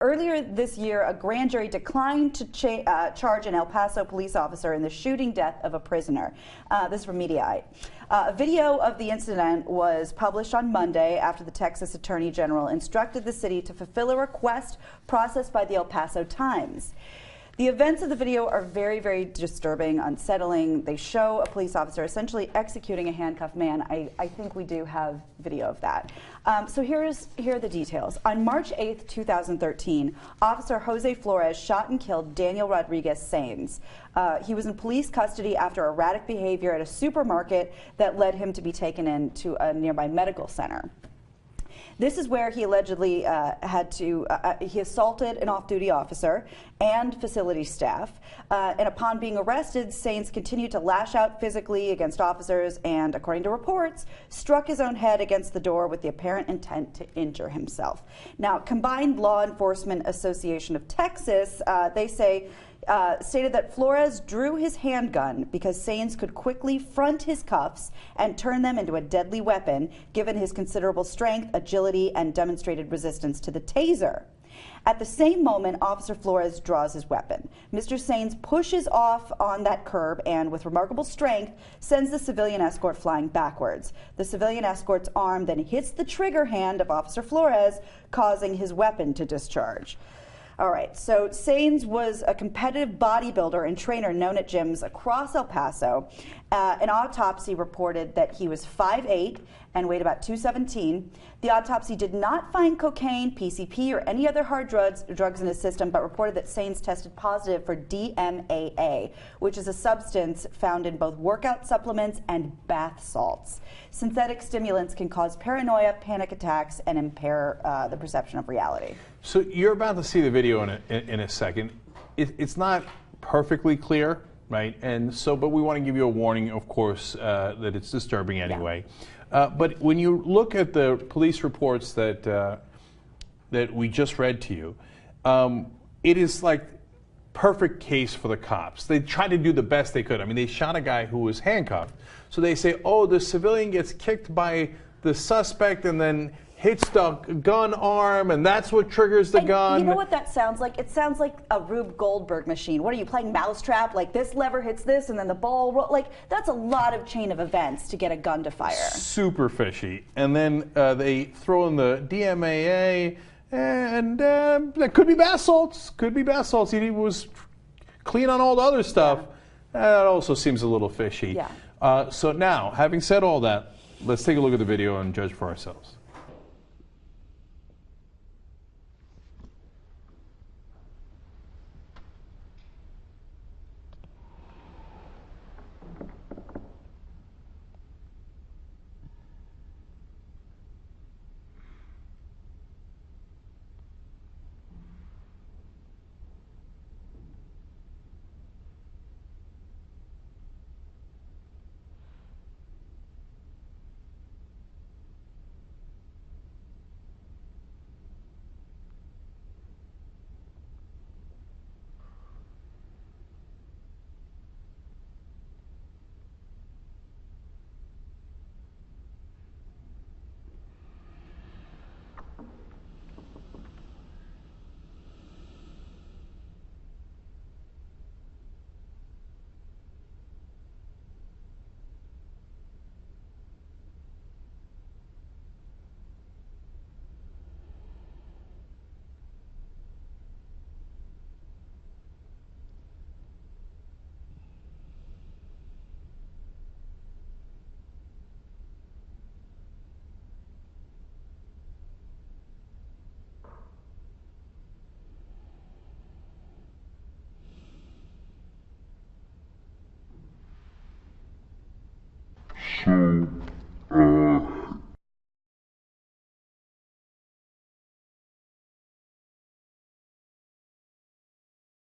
Earlier this year, a grand jury declined to charge an El Paso police officer in the shooting death of a prisoner. This is from Mediaite. A video of the incident was published on Monday after the Texas Attorney General instructed the city to fulfill a request processed by the El Paso Times. The events of the video are very, very disturbing, unsettling. They show a police officer essentially executing a handcuffed man. I think we do have video of that. So here are the details. On March 8th, 2013, Officer Jose Flores shot and killed Daniel Rodriguez Saenz. He was in police custody after erratic behavior at a supermarket that led him to be taken into a nearby medical center. This is where he allegedly he assaulted an off-duty officer and facility staff. And upon being arrested, Saenz continued to lash out physically against officers and, according to reports, struck his own head against the door with the apparent intent to injure himself. Now, Combined Law Enforcement Association of Texas, they say, stated that Flores drew his handgun because Saenz could quickly front his cuffs and turn them into a deadly weapon, given his considerable strength, agility, and demonstrated resistance to the taser. At the same moment, Officer Flores draws his weapon. Mr. Saenz pushes off on that curb and, with remarkable strength, sends the civilian escort flying backwards. The civilian escort's arm then hits the trigger hand of Officer Flores, causing his weapon to discharge. All right, so Saenz was a competitive bodybuilder and trainer known at gyms across El Paso. An autopsy reported that he was 5'8" and weighed about 217. The autopsy did not find cocaine, PCP, or any other hard drugs in his system, but reported that Saenz tested positive for DMAA, which is a substance found in both workout supplements and bath salts. Synthetic stimulants can cause paranoia, panic attacks, and impair the perception of reality. So you're about to see the video in a second. It's not perfectly clear, right? And so, but we want to give you a warning, of course, that it's disturbing anyway. Yeah. But when you look at the police reports that we just read to you, it is like perfect case for the cops. They tried to do the best they could. I mean, they shot a guy who was handcuffed. So they say, oh, the civilian gets kicked by the suspect and then hits the gun arm, and that's what triggers the gun. You know what that sounds like? It sounds like a Rube Goldberg machine. What are you playing, Mousetrap? Like this lever hits this, and then the ball like that's a lot of chain of events to get a gun to fire. Super fishy. And then they throw in the DMAA, and that could be bath salts. Could be bath salts. He was clean on all the other stuff. Yeah. That also seems a little fishy. Yeah. So now, having said all that, let's take a look at the video and judge for ourselves. So